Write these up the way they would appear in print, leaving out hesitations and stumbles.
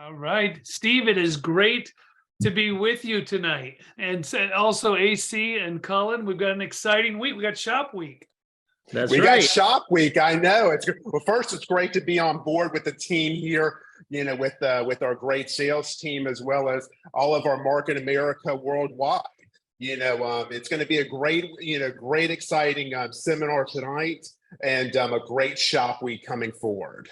All right, Steve, it is great to be with you tonight. And also AC and Cullen, we've got an exciting week. We got Shop Week. That's We right. got Shop Week. I know it's well. First, it's great to be on board with the team here. With our great sales team as well as all of our Market America worldwide. It's going to be a great exciting seminar tonight, and a great Shop Week coming forward.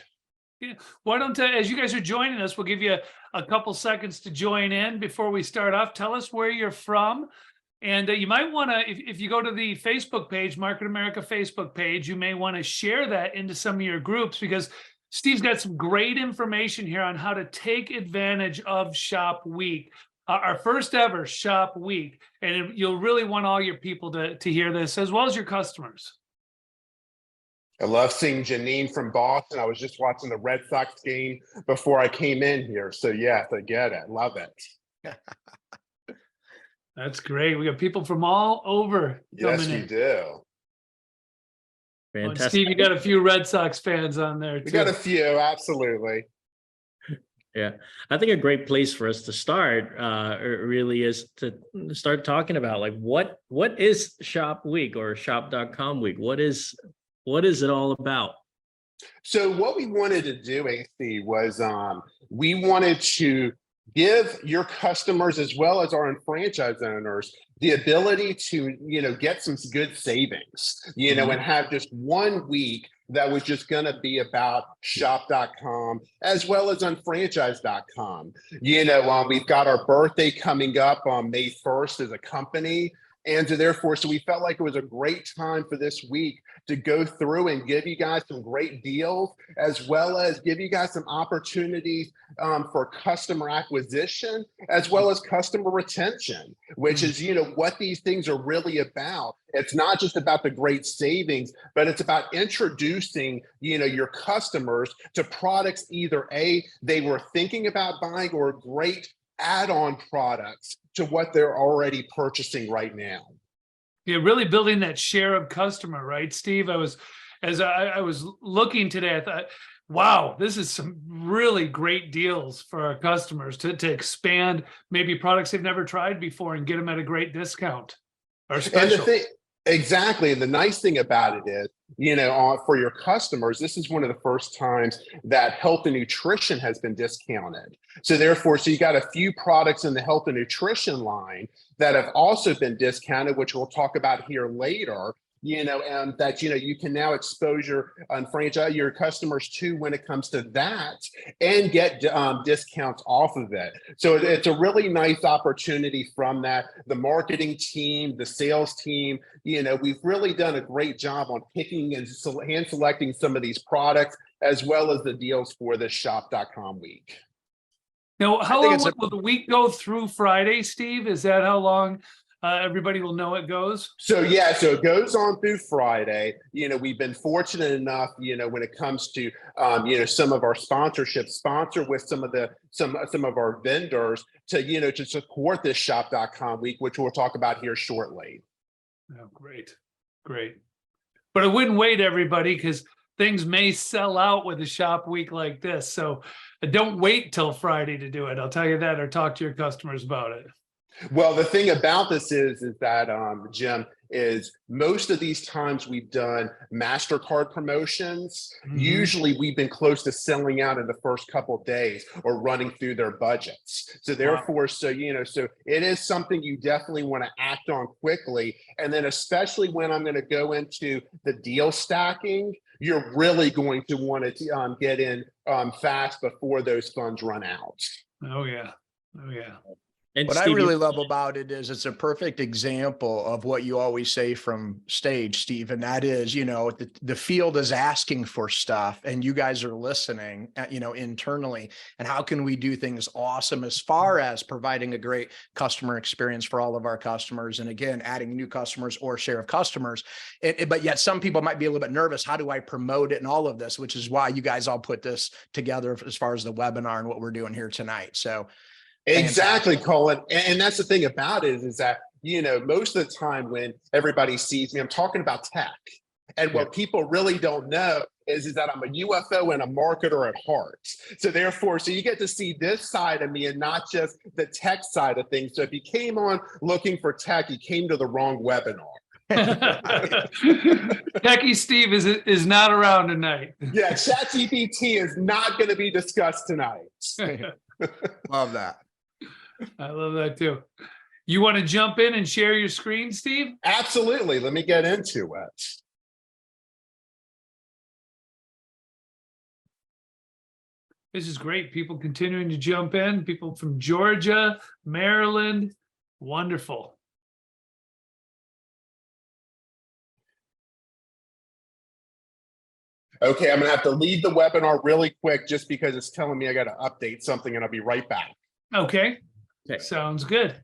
Yeah. Why don't, as you guys are joining us, we'll give you a couple seconds to join in before we start off. Tell us where you're from. And you might want to, if you go to the Facebook page, Market America Facebook page, you may want to share that into some of your groups, because Steve's got some great information here on how to take advantage of Shop Week, our first ever Shop Week. And you'll really want all your people to hear this, as well as your customers. I love seeing Janine from Boston. I was just watching the Red Sox game before I came in here. So yes, I get it. Love it. That's great. We got people from all over. Yes, we do. Fantastic. Steve, you got a few Red Sox fans on there too. We got a few, absolutely. Yeah, I think a great place for us to start really is to start talking about, like, what is Shop Week or Shop.com Week? What is it all about? So what we wanted to do, AC, was we wanted to give your customers as well as our franchise owners the ability to, get some good savings, and have just 1 week that was just going to be about shop.com as well as on franchise.com. We've got our birthday coming up on May 1st as a company. And so therefore, we felt like it was a great time for this week to go through and give you guys some great deals, as well as give you guys some opportunities for customer acquisition, as well as customer retention, which is, what these things are really about. It's not just about the great savings, but it's about introducing, your customers to products either they were thinking about buying, or great add-on products to what they're already purchasing right now. Yeah, really building that share of customer, right, Steve? I was looking today, I thought, wow, this is some really great deals for our customers to expand maybe products they've never tried before and get them at a great discount or special. Exactly. And the nice thing about it is, for your customers, this is one of the first times that health and nutrition has been discounted. So therefore, you got a few products in the health and nutrition line that have also been discounted, which we'll talk about here later, and that, you can now expose your customers to when it comes to that, and get discounts off of it. So it's a really nice opportunity from that. The marketing team, the sales team, we've really done a great job on picking and hand selecting some of these products, as well as the deals for the shop.com week. Now, how long will the week go through Friday, Steve? Is that how long everybody will know it goes? So it goes on through Friday. We've been fortunate enough, when it comes to some of our sponsorships, sponsor with some of our vendors to to support this shop.com week, which we'll talk about here shortly. Oh, great. But I wouldn't wait, everybody, because things may sell out with a shop week like this. So don't wait till Friday to do it. I'll tell you that, or talk to your customers about it. Well, the thing about this is that, Jim, is most of these times we've done MasterCard promotions. Usually we've been close to selling out in the first couple of days or running through their budgets. So therefore, so it is something you definitely want to act on quickly. And then especially when I'm going to go into the deal stacking, you're really going to want to get in fast before those funds run out. Oh yeah. And what Steve, I really love about it is it's a perfect example of what you always say from stage, Steve, and that is, the field is asking for stuff and you guys are listening, internally. And how can we do things awesome as far as providing a great customer experience for all of our customers? And again, adding new customers or share of customers. But yet some people might be a little bit nervous. How do I promote it and all of this, which is why you guys all put this together as far as the webinar and what we're doing here tonight. So exactly, Colin. And that's the thing about it is that, most of the time when everybody sees me, I'm talking about tech. And what people really don't know is that I'm a UFO and a marketer at heart. So therefore, so you get to see this side of me and not just the tech side of things. So if you came on looking for tech, you came to the wrong webinar. Techie Steve is not around tonight. Yeah, ChatGPT is not going to be discussed tonight. Love that. I love that too. You want to jump in and share your screen, Steve? Absolutely. Let me get into it. This is great. People continuing to jump in. People from Georgia, Maryland. Wonderful. Okay, I'm going to have to leave the webinar really quick just because it's telling me I got to update something, and I'll be right back. Okay. Okay. Sounds good.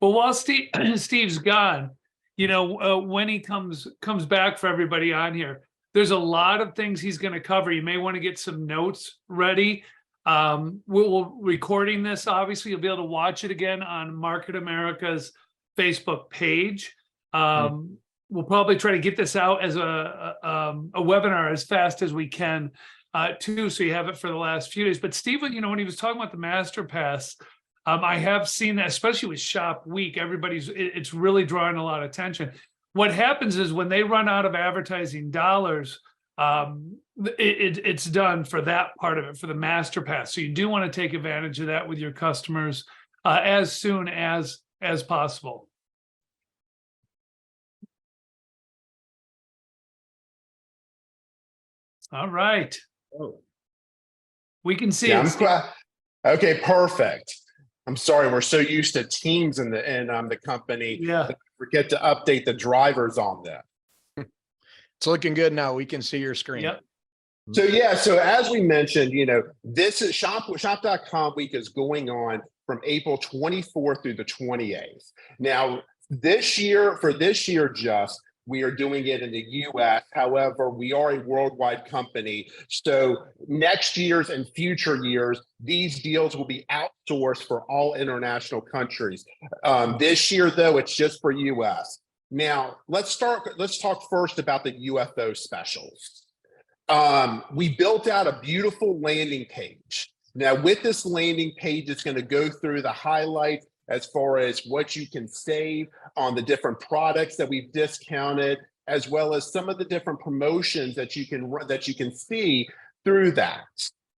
Well, while Steve's gone, you know, when he comes back for everybody on here, there's a lot of things he's going to cover. You may want to get some notes ready. We'll recording this. Obviously, you'll be able to watch it again on Market America's Facebook page. We'll probably try to get this out as a webinar as fast as we can, too, so you have it for the last few days. But Steve, you know, when he was talking about the Master Pass, I have seen that, especially with Shop Week, it's really drawing a lot of attention. What happens is when they run out of advertising dollars, it's done for that part of it, for the Master Pass. So you do want to take advantage of that with your customers as soon as possible. All right. Oh, We can see Yeah, it. I'm glad. Okay, perfect. I'm sorry, we're so used to Teams in the company. Yeah. that we forget to update the drivers on that. It's looking good now. We can see your screen. Yep. So yeah, so as we mentioned, you know, this is shop.com week is going on from April 24th through the 28th. Now, for this year, just we are doing it in the US. However, we are a worldwide company. So next year's and future years, these deals will be outsourced for all international countries. This year, though, it's just for US. Now, let's talk first about the UFO specials. We built out a beautiful landing page. Now, with this landing page, it's going to go through the highlights as far as what you can save on the different products that we've discounted, as well as some of the different promotions that you can see through that.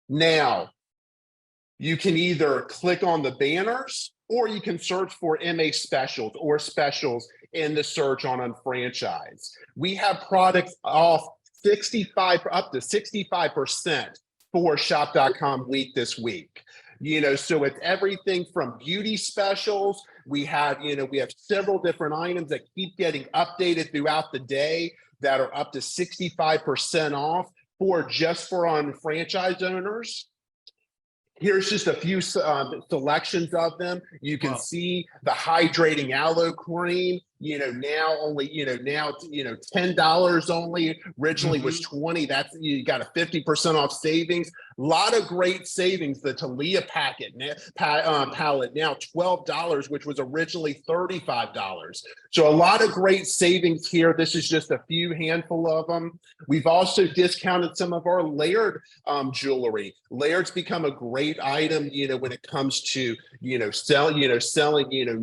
Now, you can either click on the banners or you can search for MA specials or specials in the search on Unfranchise. We have products off up to 65% for shop.com week this week. You know, so it's everything from beauty specials. We have several different items that keep getting updated throughout the day that are up to 65% off for Unfranchise owners. Here's just a few selections of them. You can see the hydrating aloe cream, now only, $10 only, originally was 20. That's, you got a 50% off savings. A lot of great savings. The Talia palette now $12, which was originally $35. So a lot of great savings here. This is just a few handful of them. We've also discounted some of our layered jewelry. Layerd's become a great item, when it comes to, selling,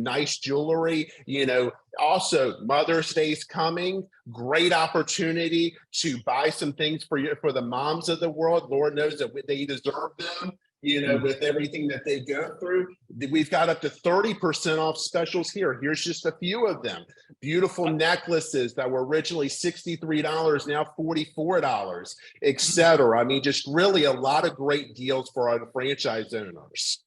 nice jewelry, Also, Mother's Day's coming. Great opportunity to buy some things for the moms of the world. Lord knows that they deserve them, with everything that they go through. We've got up to 30% off specials here. Here's just a few of them. Beautiful necklaces that were originally $63, now $44, etc. I mean, just really a lot of great deals for our franchise owners.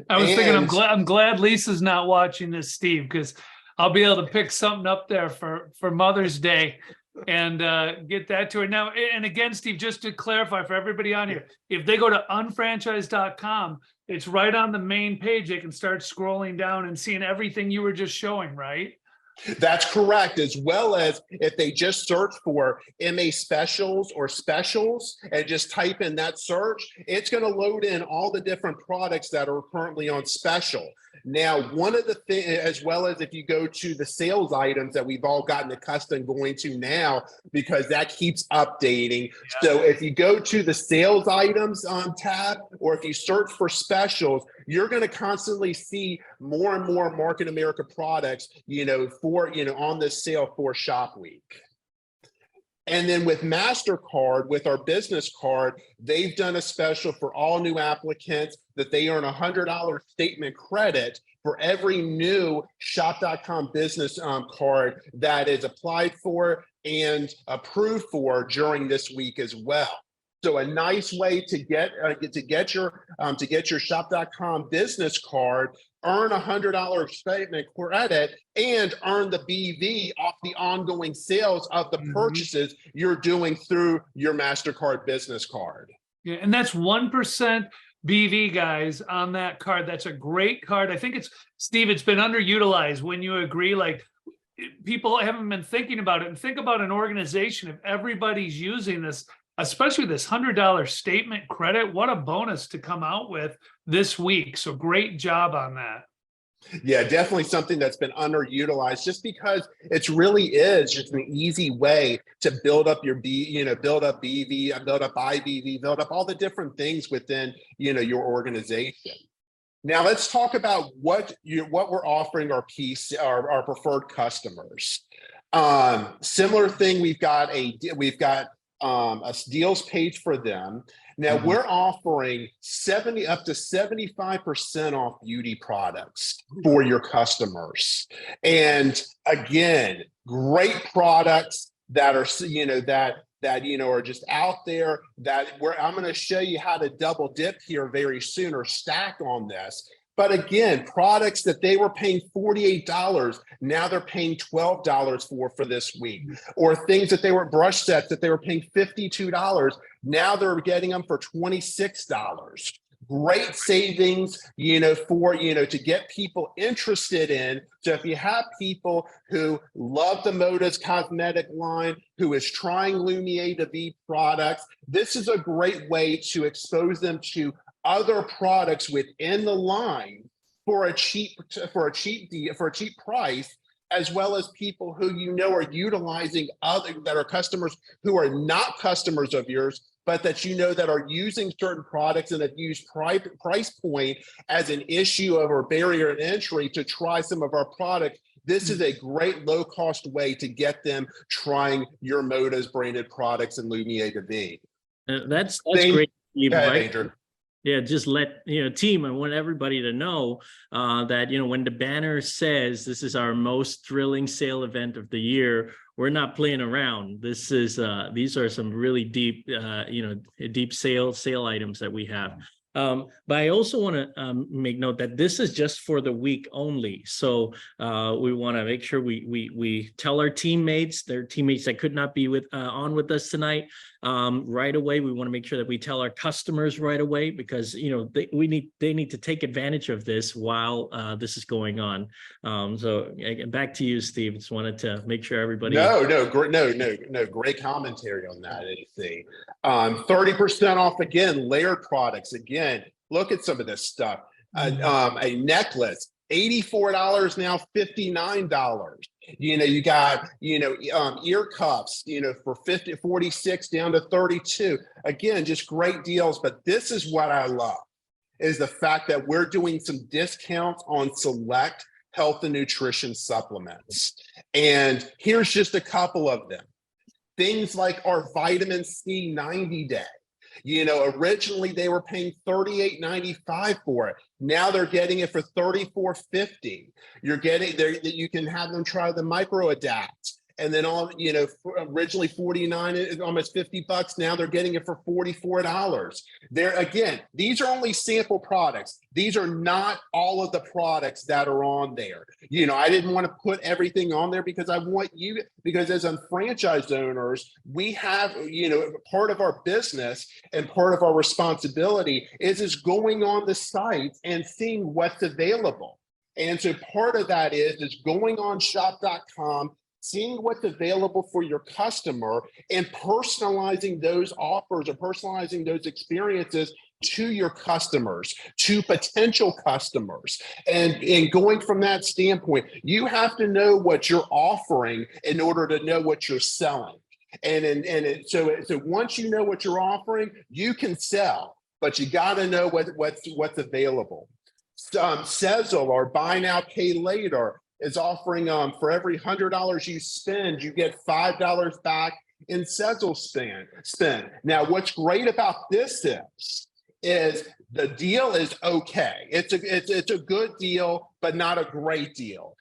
I was thinking, I'm glad Lisa's not watching this, Steve, because I'll be able to pick something up there for Mother's Day and get that to her. Now, and again, Steve, just to clarify for everybody on here, if they go to unfranchise.com, it's right on the main page. They can start scrolling down and seeing everything you were just showing, right? That's correct, as well as if they just search for MA specials or specials and just type in that search, it's going to load in all the different products that are currently on special. Now, one of the things, as well as if you go to the sales items that we've all gotten accustomed going to now, because that keeps updating. Yeah. So if you go to the sales items tab, or if you search for specials, you're going to constantly see more and more Market America products, on this sale for Shop Week. And then with MasterCard, with our business card, they've done a special for all new applicants that they earn $100 statement credit for every new Shop.com business card that is applied for and approved for during this week as well. So a nice way to get your Shop.com business card, earn $100 statement credit, and earn the BV off the ongoing sales of the purchases you're doing through your MasterCard business card. Yeah, and that's 1% BV, guys, on that card. That's a great card. I think Steve, it's been underutilized. When you agree, like, people haven't been thinking about it. And think about an organization, if everybody's using this, especially this $100 statement credit, what a bonus to come out with this week. So great job on that. Yeah, definitely something that's been underutilized, just because it really is just an easy way to build up your build up BV, build up IBV, build up all the different things within, your organization. Now let's talk about what we're offering our preferred customers. Similar thing, we've got a deals page for them. Now we're offering up to 75% off beauty products for your customers. And again, great products that are, are just out there I'm going to show you how to double dip here very soon, or stack on this. But again, products that they were paying $48, now they're paying $12 for this week. Or things that they were brush sets that they were paying $52, now they're getting them for $26. Great savings, to get people interested in. So if you have people who love the Moda's cosmetic line, who is trying Lumiere de Vie products, this is a great way to expose them to other products within the line for a cheap price, as well as people who are utilizing that are customers who are not customers of yours, but that are using certain products and have used price point as an issue of or barrier of entry to try some of our products. This is a great low-cost way to get them trying your Moda's branded products and Lumiere de Vie. That's great. Go ahead, Adrian. Yeah, just let team. I want everybody to know that when the banner says this is our most thrilling sale event of the year, we're not playing around. These are some really deep deep sale items that we have. But I also want to make note that this is just for the week only. So we want to make sure we tell our teammates, their teammates that could not be on with us tonight, right away. We want to make sure that we tell our customers right away, because they need to take advantage of this while this is going on. So back to you, Steve. Just wanted to make sure everybody. Great commentary on that. 30% off again. Layered products again. Look at some of this stuff. A necklace, $84 now, $59. You got ear cuffs, for 46 down to 32. Again, just great deals. But this is what I love, is the fact that we're doing some discounts on select health and nutrition supplements. And here's just a couple of them. Things like our vitamin C 90 day. Originally they were paying $38.95 for it. Now they're getting it for $34.50. You can have them try the Micro Adapt. And then originally $49, almost $50. Now they're getting it for $44. Again, these are only sample products. These are not all of the products that are on there. I didn't want to put everything on there because because as franchise owners, we have, part of our business and part of our responsibility is going on the site and seeing what's available. And so part of that is going on shop.com, seeing what's available for your customer and personalizing those offers or personalizing those experiences to your customers, to potential customers. And going from that standpoint, you have to know what you're offering in order to know what you're selling. So once you know what you're offering, you can sell, but you got to know what's available. Sezzle, or buy now, pay later, is offering for every $100 you spend, you get $5 back in Sezzle spend. Now, what's great about this is the deal is okay. It's a good deal, but not a great deal,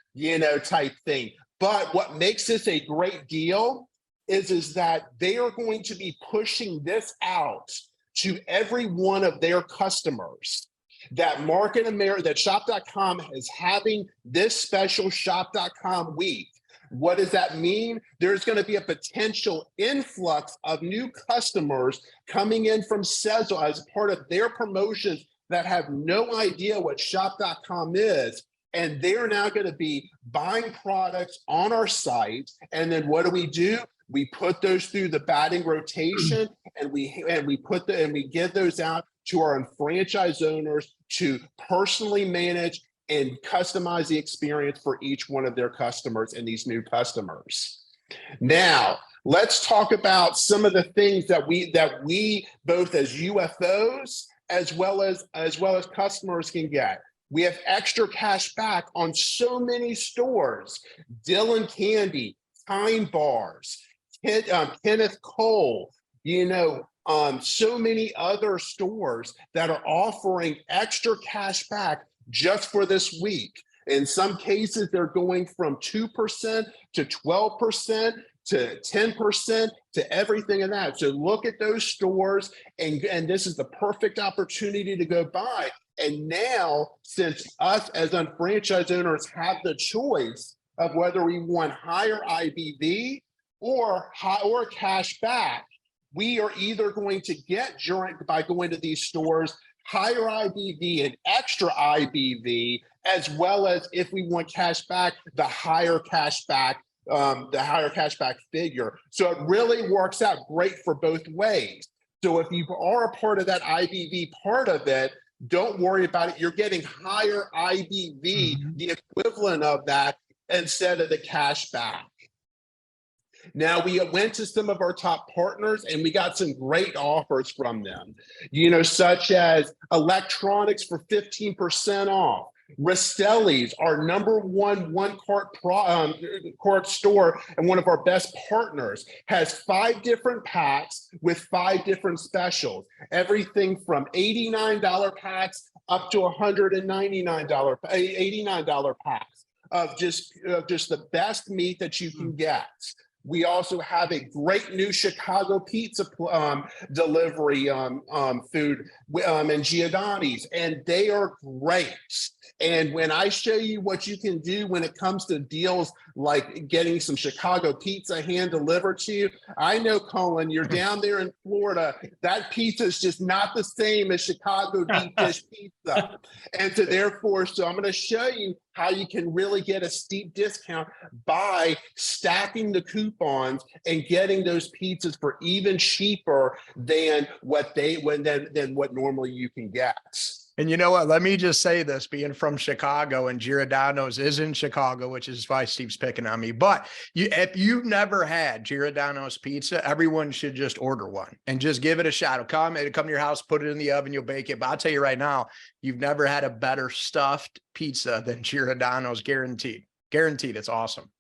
type thing. But what makes this a great deal is that they are going to be pushing this out to every one of their customers. That Market America, that shop.com is having this special shop.com week. What does that mean? There's going to be a potential influx of new customers coming in from Sezzle as part of their promotions that have no idea what shop.com is. And they're now going to be buying products on our site. And then what do? We put those through the batting rotation, and we give those out to our franchise owners to personally manage and customize the experience for each one of their customers and these new customers. Now, let's talk about some of the things that we both as UFOs as well as customers can get. We have extra cash back on so many stores: Dylan Candy, Time Bars, Kenneth Cole, so many other stores that are offering extra cash back just for this week. In some cases, they're going from 2% to 12% to 10% to everything in that. So look at those stores, and this is the perfect opportunity to go buy. And now, since us as unfranchised owners have the choice of whether we want higher IBV or cash back, we are either going to get, by going to these stores, higher IBV and extra IBV, as well as, if we want cash back, the higher cash back figure. So it really works out great for both ways. So if you are a part of that IBV part of it, don't worry about it. You're getting higher IBV, the equivalent of that, instead of the cash back. Now, we went to some of our top partners and we got some great offers from them, such as electronics for 15% off. Rastelli's, our #1 one-cart store and one of our best partners, has 5 different packs with 5 different specials. Everything from $89 packs up to $199, $89 packs of just the best meat that you can get. We also have a great new Chicago pizza delivery food in Giordani's, and they are great. And when I show you what you can do when it comes to deals like getting some Chicago pizza hand delivered to you, I know, Colin, you're down there in Florida. That pizza is just not the same as Chicago deep dish pizza. And so therefore, I'm going to show you how you can really get a steep discount by stacking the coupons and getting those pizzas for even cheaper than what normally you can get. And you know what? Let me just say this, being from Chicago, and Giordano's is in Chicago, which is why Steve's picking on me. But if you've never had Giordano's pizza, everyone should just order one and just give it a shot. It'll come to your house, put it in the oven, you'll bake it. But I'll tell you right now, you've never had a better stuffed pizza than Giordano's, guaranteed. Guaranteed. It's awesome.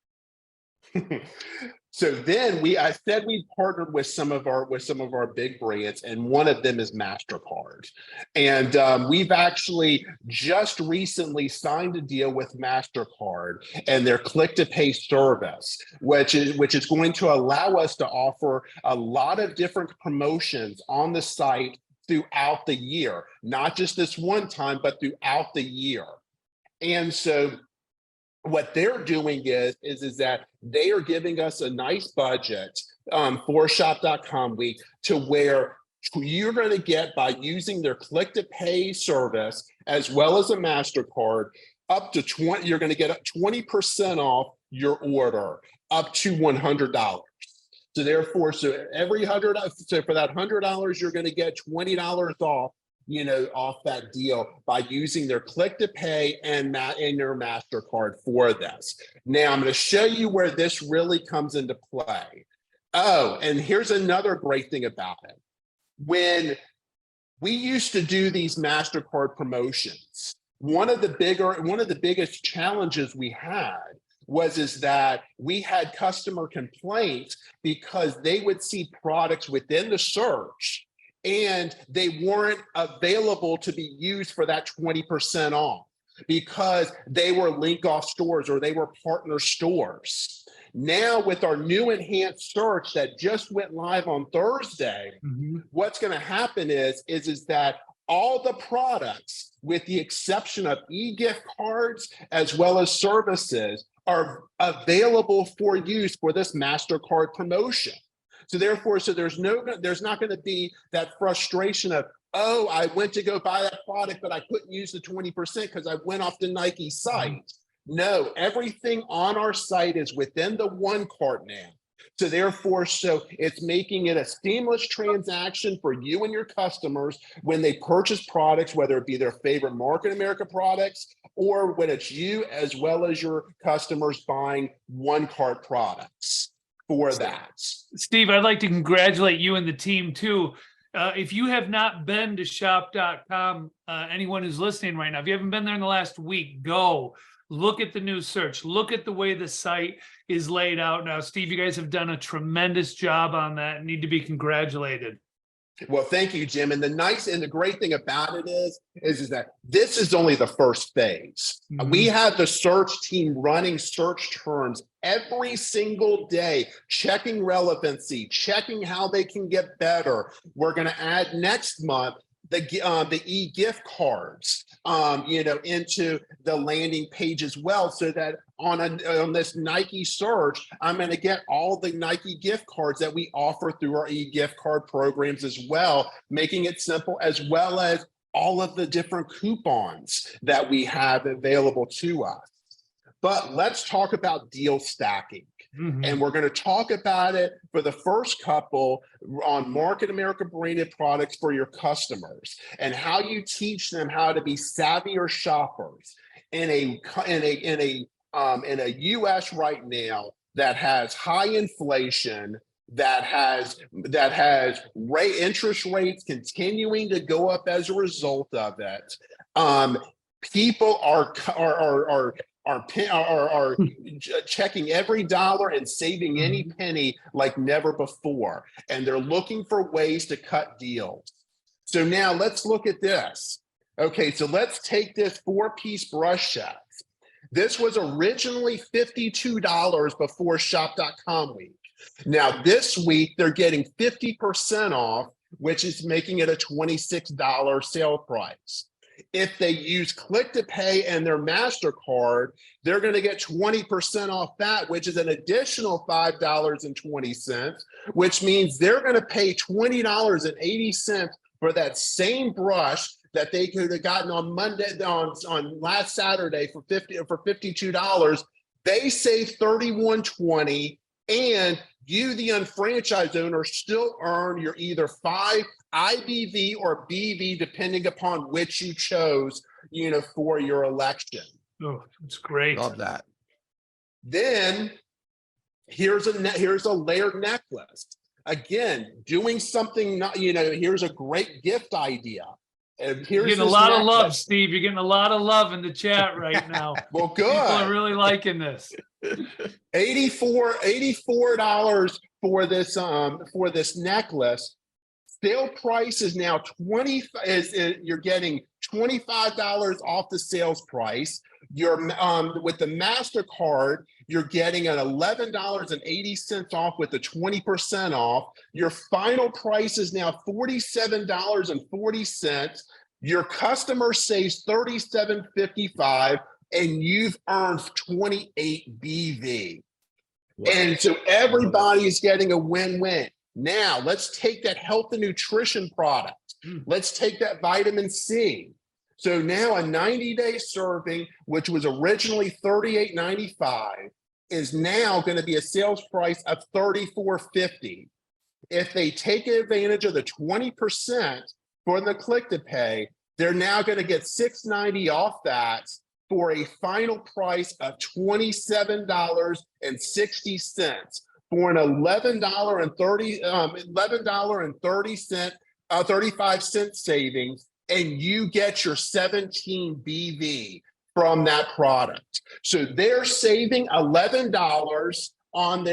So then I said we partnered with some of our big brands, and one of them is MasterCard. And we've actually just recently signed a deal with MasterCard and their click to pay service, which is going to allow us to offer a lot of different promotions on the site throughout the year, not just this one time, but throughout the year. And so what they're doing is that they are giving us a nice budget for shop.com week, to where you're going to get, by using their click to pay service as well as a MasterCard, up to 20, you're going to get 20% off your order up to $100. So therefore, so every so for that $100, you're going to get $20 off, off that deal by using their click to pay and their MasterCard for this. Now I'm going to show you where this really comes into play. Oh, and here's another great thing about it. When we used to do these MasterCard promotions, one of the biggest challenges we had is that we had customer complaints because they would see products within the search and they weren't available to be used for that 20% off because they were link off stores or they were partner stores. Now with our new enhanced search that just went live on Thursday, what's going to happen is that all the products, with the exception of e-gift cards as well as services, are available for use for this MasterCard promotion. So therefore, there's not going to be that frustration of, oh, I went to go buy that product, but I couldn't use the 20% because I went off the Nike site. No, everything on our site is within the one cart now. So therefore, it's making it a seamless transaction for you and your customers when they purchase products, whether it be their favorite Market America products or when it's you as well as your customers buying one cart products for that. Steve, I'd like to congratulate you and the team too. If you have not been to shop.com, anyone who's listening right now, if you haven't been there in the last week, go. Look at the new search. Look at the way the site is laid out now. Steve, you guys have done a tremendous job on that and need to be congratulated. Well, thank you, Jim. And the great thing about it is that this is only the first phase. We have the search team running search terms every single day, checking relevancy, checking how they can get better. We're going to add next month the e-gift cards, into the landing page as well, so that on this Nike search, I'm going to get all the Nike gift cards that we offer through our e-gift card programs as well, making it simple, as well as all of the different coupons that we have available to us. But let's talk about deal stacking. And we're going to talk about it for the first couple on Market America branded products for your customers and how you teach them how to be savvier shoppers in a US right now that has high inflation, that has interest rates continuing to go up as a result of it. People are checking every dollar and saving any penny like never before. And they're looking for ways to cut deals. So now let's look at this. Okay, so let's take this 4-piece brush set. This was originally $52 before shop.com week. Now this week they're getting 50% off, which is making it a $26 sale price. If they use Click to Pay and their MasterCard, they're going to get 20% off that, which is an additional $5.20, which means they're going to pay $20.80 for that same brush that they could have gotten on on last Saturday for $52. They save $31.20, and you, the unfranchised owner, still earn your either 5 IBV or BV, depending upon which you chose, for your election. Oh, it's great. Love that. Then here's a layered necklace. Again, doing something not, here's a great gift idea. And You're getting a lot of love, Steve. You're getting a lot of love in the chat right now. Well, good. People are really liking this. $84 for this necklace. Sale price is now you're getting $25 off the sales price. You're with the MasterCard, you're getting an $11.80 off with the 20% off. Your final price is now $47.40. Your customer saves $37.55, and you've earned 28 BV. Wow. And so everybody's getting a win-win. Now let's take that health and nutrition product. Let's take that vitamin C. So now a 90-day serving, which was originally $38.95, is now going to be a sales price of $34.50. If they take advantage of the 20% for the click to pay, they're now going to get $6.90 off that for a final price of $27.60 for an $11.35 savings, and you get your 17 BV from that product. So they're saving $11 on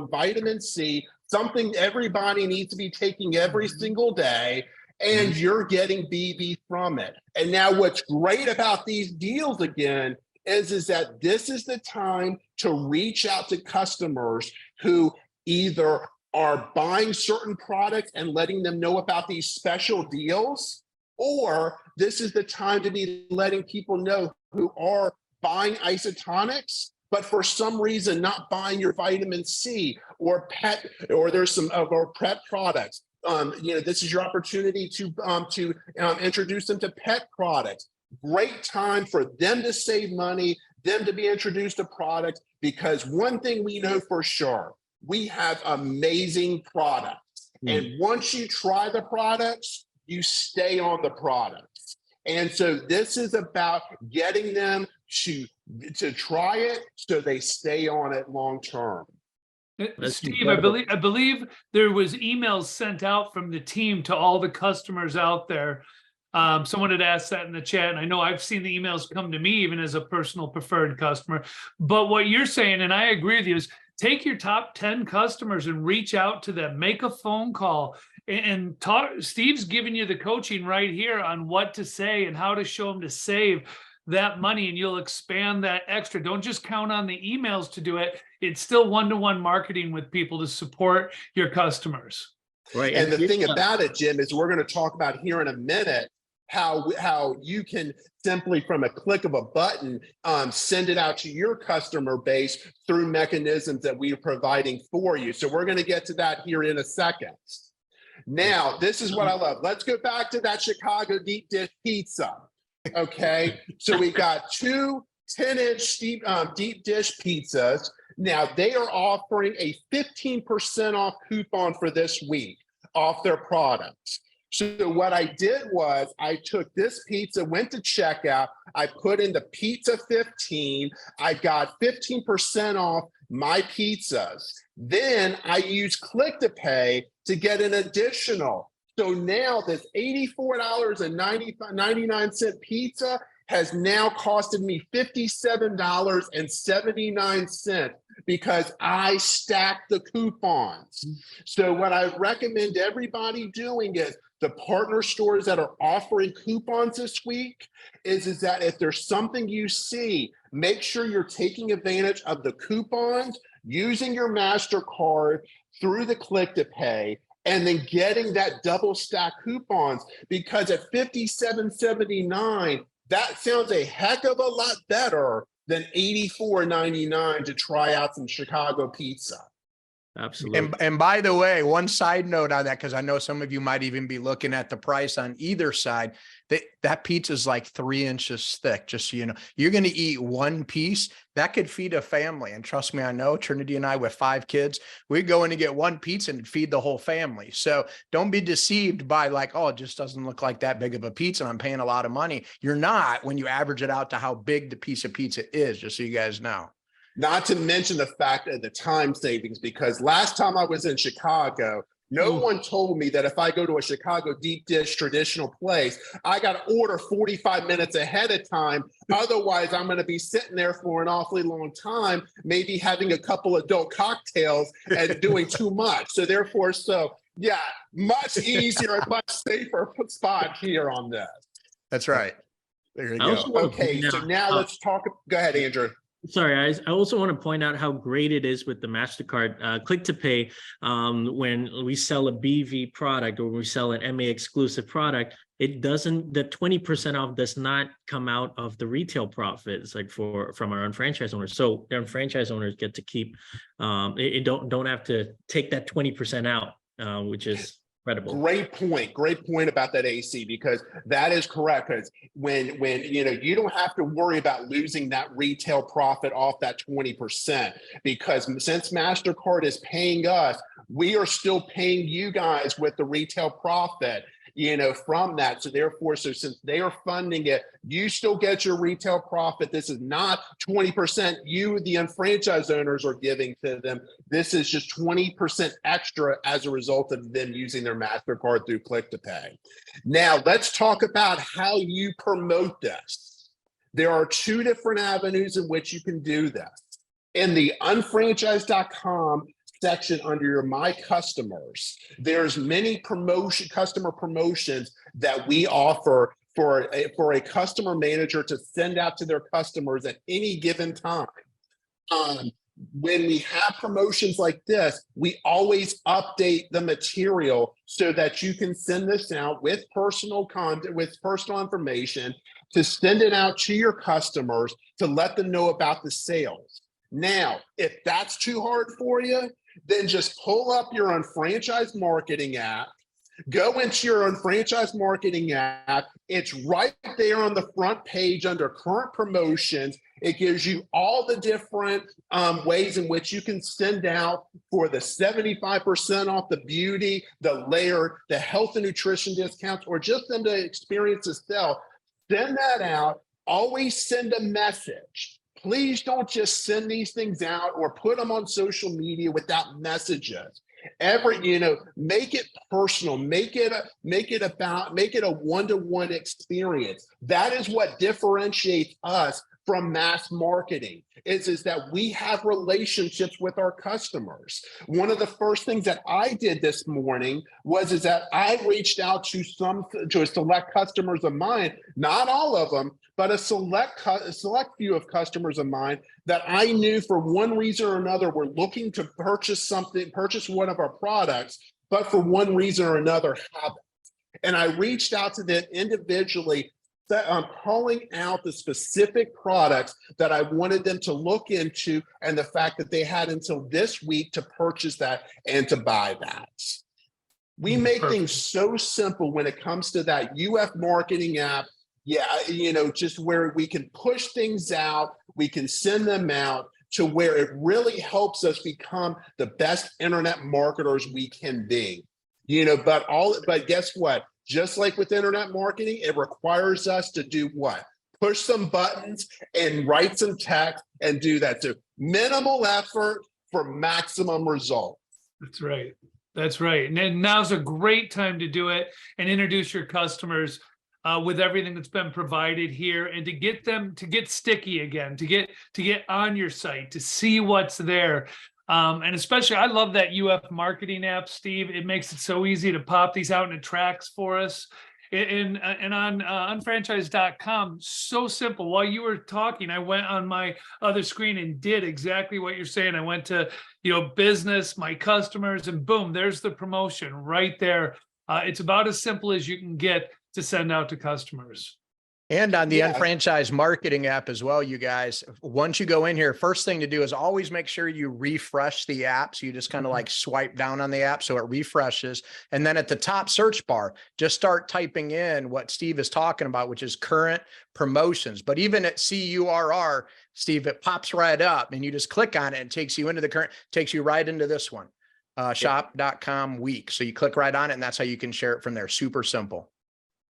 vitamin C, something everybody needs to be taking every single day, and you're getting BV from it. And now what's great about these deals again is that this is the time to reach out to customers who either are buying certain products and letting them know about these special deals, or this is the time to be letting people know who are buying isotonics, but for some reason not buying your vitamin C or pet, or there's some of our pet products. This is your opportunity to introduce them to pet products. Great time for them to save money, them to be introduced to products, because one thing we know for sure, we have amazing products. And once you try the products, you stay on the products. And so this is about getting them to try it so they stay on it long term. Steve, I believe there was emails sent out from the team to all the customers out there. Someone had asked that in the chat, and I know I've seen the emails come to me even as a personal preferred customer. But what you're saying, and I agree with you, is take your top 10 customers and reach out to them, make a phone call, and talk. Steve's giving you the coaching right here on what to say and how to show them to save that money, and you'll expand that extra. Don't just count on the emails to do it. It's still one-to-one marketing with people to support your customers. Right. And the thing about it, Jim, is we're going to talk about here in a minute how you can simply from a click of a button send it out to your customer base through mechanisms that we are providing for you. So we're going to get to that here in a second. Now, this is what I love. Let's go back to that Chicago deep dish pizza. Okay, so we got two 10-inch deep dish pizzas. Now they are offering a 15% off coupon for this week off their products. So what I did was I took this pizza, went to checkout, I put in the pizza 15, I got 15% off my pizzas. Then I used Click to Pay to get an additional. So now this $84.99 pizza has now costed me $57.79 because I stacked the coupons. So what I recommend everybody doing is the partner stores that are offering coupons this week is that if there's something you see, make sure you're taking advantage of the coupons, using your MasterCard through the Click to Pay, and then getting that double stack coupons, because at $57.79, that sounds a heck of a lot better than $84.99 to try out some Chicago pizza. Absolutely. And by the way, one side note on that, because I know some of you might even be looking at the price on either side, that pizza is like 3 inches thick, just so you know. You're going to eat one piece that could feed a family. And trust me, I know Trinity and I with 5 kids, we go in to get one pizza and feed the whole family. So don't be deceived by like, oh, it just doesn't look like that big of a pizza and I'm paying a lot of money. You're not when you average it out to how big the piece of pizza is, just so you guys know. Not to mention the fact of the time savings, because last time I was in Chicago, no one told me that if I go to a Chicago deep dish traditional place, I got to order 45 minutes ahead of time. Otherwise, I'm going to be sitting there for an awfully long time, maybe having a couple adult cocktails and doing too much. So therefore, yeah, much easier, much safer spot here on this. That's right. There you go. Okay, so now let's talk. Go ahead, Andrew. Sorry, I also want to point out how great it is with the MasterCard Click to Pay when we sell a BV product or we sell an MA exclusive product. It doesn't, the 20% off does not come out of the retail profits like from our franchise owners. So their franchise owners get to keep don't have to take that 20% out, which is Incredible. Great point about that, AC, because that is correct. Because when you don't have to worry about losing that retail profit off that 20%, because since MasterCard is paying us, we are still paying you guys with the retail profit, from that. So therefore, since they are funding it, you still get your retail profit. This is not 20% you, the unfranchised owners, are giving to them. This is just 20% extra as a result of them using their MasterCard through Click to Pay. Now, let's talk about how you promote this. There are two different avenues in which you can do this. In the unfranchised.com section under your My Customers, there's many customer promotions that we offer for a customer manager to send out to their customers at any given time. When we have promotions like this, we always update the material so that you can send this out with personal content, with personal information, to send it out to your customers to let them know about the sales. Now, if that's too hard for you, then just pull up your unfranchised marketing app, go into your unfranchised marketing app. It's right there on the front page under current promotions. It gives you all the different ways in which you can send out for the 75% off the beauty, the layer, the health and nutrition discounts, or just them to experience the sale. Send that out. Always send a message. Please don't just send these things out or put them on social media without messages. Make it personal, make it a one-to-one experience. That is what differentiates us from mass marketing is that we have relationships with our customers. One of the first things that I did this morning is that I reached out to a select customers of mine, not all of them, but a select few of customers of mine that I knew for one reason or another were looking to purchase one of our products, but for one reason or another haven't. And I reached out to them individually, calling out the specific products that I wanted them to look into and the fact that they had until this week to purchase that and to buy that. We make things so simple when it comes to that UF marketing app. Just where we can push things out, we can send them out to where it really helps us become the best internet marketers we can be. But guess what? Just like with internet marketing, it requires us to do what? Push some buttons and write some text and do that. So minimal effort for maximum results. That's right. That's right. And then now's a great time to do it and introduce your customers with everything that's been provided here, and to get them to get sticky again, to get on your site, to see what's there. And especially, I love that UF marketing app, Steve. It makes it so easy to pop these out and it tracks for us. And on unfranchised.com, so simple. While you were talking, I went on my other screen and did exactly what you're saying. I went to, business, my customers, and boom, there's the promotion right there. It's about as simple as you can get to send out to customers. And on the unfranchised marketing app as well, you guys, once you go in here, first thing to do is always make sure you refresh the app. So you just kind of like swipe down on the app so it refreshes. And then at the top search bar, just start typing in what Steve is talking about, which is current promotions. But even at CURR, Steve, it pops right up and you just click on it and takes you into the current, takes you right into this one, shop.com week. So you click right on it and that's how you can share it from there. Super simple.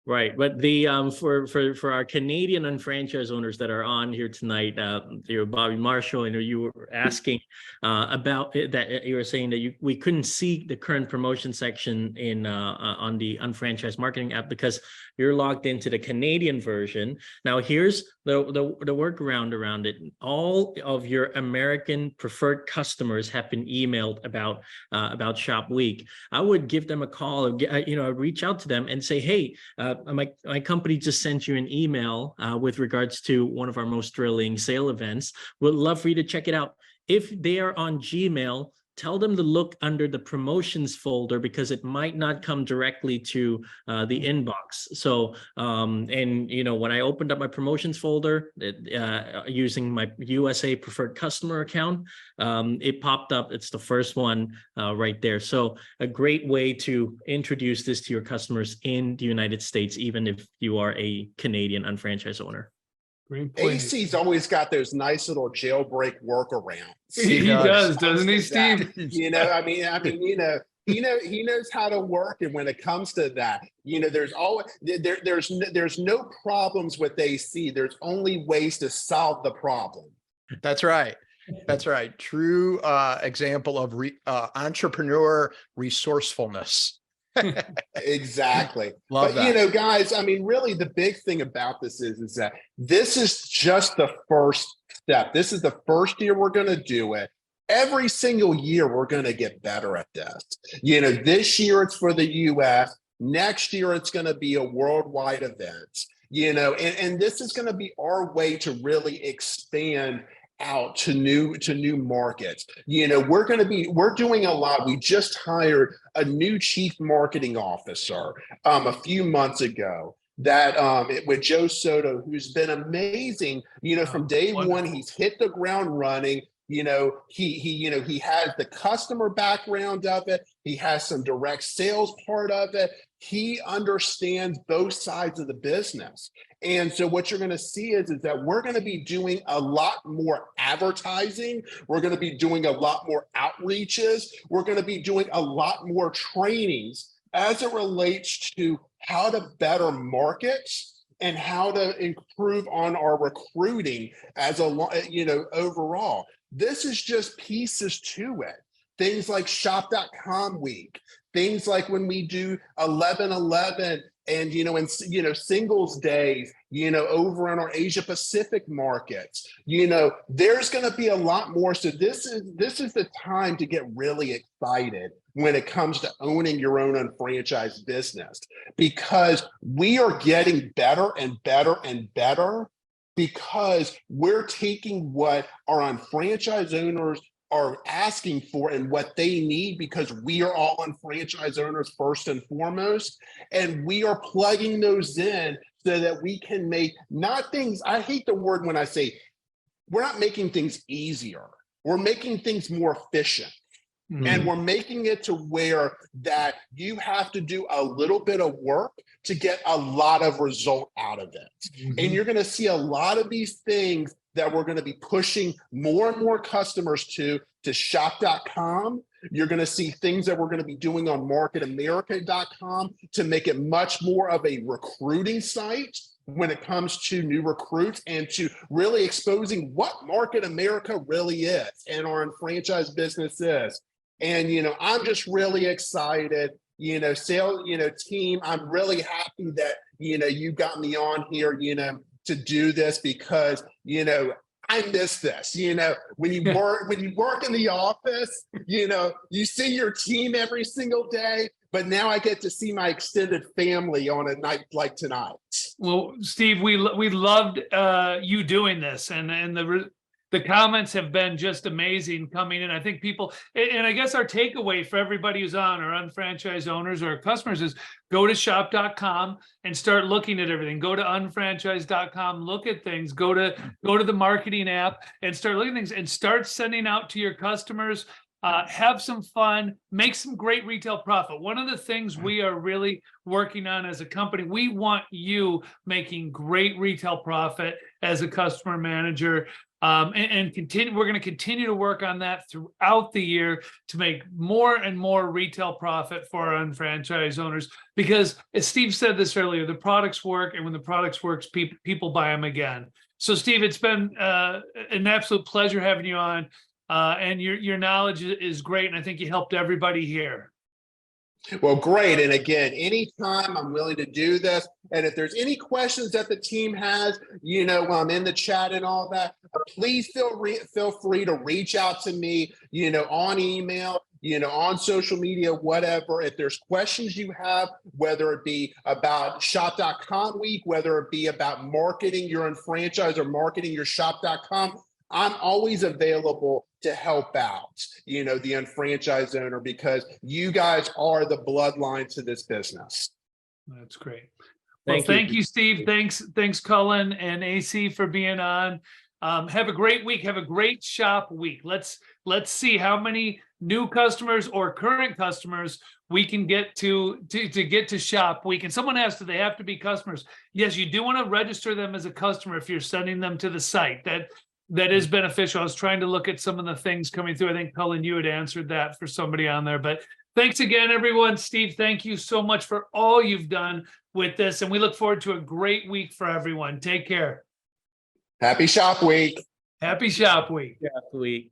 Right, but the for our Canadian unfranchised owners that are on here tonight, Bobby Marshall, you were asking about that. You were saying that we couldn't see the current promotion section in on the unfranchised marketing app because you're logged into the Canadian version. Now, here's the workaround around it. All of your American preferred customers have been emailed about Shop Week. I would give them a call, reach out to them and say, hey. My company just sent you an email with regards to one of our most thrilling sale events. We'd love for you to check it out. If they are on Gmail, tell them to look under the promotions folder because it might not come directly to the inbox. So, and when I opened up my promotions folder using my USA Preferred Customer account, it popped up. It's the first one right there. So a great way to introduce this to your customers in the United States, even if you are a Canadian unfranchised owner. Great point. AC's always got those nice little jailbreak workarounds. He does, doesn't he, Steve? He knows how to work, and when it comes to that, there's always there's no problems with AC. There's only ways to solve the problem. That's right. That's right. True example of entrepreneur resourcefulness. Exactly. Love but that. guys, really the big thing about this is that this is just the first step. This is the first year we're going to do it. Every single year we're going to get better at this. This year it's for the US. Next year it's going to be a worldwide event. And this is going to be our way to really expand out to new markets. We're doing a lot. We just hired a new chief marketing officer a few months ago with Joe Soto, who's been amazing. From day one, he's hit the ground running. He has the customer background of it. He has some direct sales part of it. He understands both sides of the business. And so what you're going to see is that we're going to be doing a lot more advertising. We're going to be doing a lot more outreaches. We're going to be doing a lot more trainings as it relates to how to better market and how to improve on our recruiting overall. This is just pieces to it. Things like Shop.com Week, things like when we do 11/11 and Singles Days, over in our Asia Pacific markets. There's going to be a lot more. So this is the time to get really excited when it comes to owning your own unfranchised business, because we are getting better and better and better, because we're taking what our unfranchised owners are asking for and what they need, because we are all unfranchised owners first and foremost, and we are plugging those in so that we can make I hate the word when I say we're not making things easier. We're making things more efficient. Mm-hmm. And we're making it to where that you have to do a little bit of work to get a lot of result out of it. Mm-hmm. And you're going to see a lot of these things that we're going to be pushing more and more customers to shop.com. You're going to see things that we're going to be doing on marketamerica.com to make it much more of a recruiting site when it comes to new recruits, and to really exposing what Market America really is and our franchise business is. And, I'm just really excited, team, I'm really happy that, you got me on here, to do this, because, I miss this. When you work in the office, you see your team every single day, but now I get to see my extended family on a night like tonight. Well, Steve, we loved you doing this, and the comments have been just amazing coming in. I think people, and I guess our takeaway for everybody who's on, our unfranchised owners or our customers, is go to shop.com and start looking at everything. Go to unfranchised.com, look at things, go to the marketing app and start looking at things, and start sending out to your customers. Have some fun, make some great retail profit. One of the things we are really working on as a company, we want you making great retail profit as a customer manager. And continue. We're going to continue to work on that throughout the year to make more and more retail profit for our unfranchised owners. Because, as Steve said this earlier, the products work, and when the products works, people buy them again. So, Steve, it's been an absolute pleasure having you on, and your knowledge is great, and I think you helped everybody here. Well, great. And again, anytime, I'm willing to do this. And if there's any questions that the team has, I'm in the chat and all that, please feel free to reach out to me, on email, on social media, whatever. If there's questions you have, whether it be about shop.com week, whether it be about marketing your own franchise or marketing your shop.com, I'm always available to help out, you know, the unfranchised owner, because you guys are the bloodline to this business. That's great. Well, Thank you. thank you, Steve. Thanks, Cullen and AC for being on. Have a great week. Have a great shop week. Let's see how many new customers or current customers we can get to get to shop week. And someone asked, do they have to be customers? Yes, you do want to register them as a customer if you're sending them to the site. That is beneficial. I was trying to look at some of the things coming through. I think, Cullen, you had answered that for somebody on there. But thanks again, everyone. Steve, thank you so much for all you've done with this. And we look forward to a great week for everyone. Take care. Happy shop week. Happy shop week. Shop week.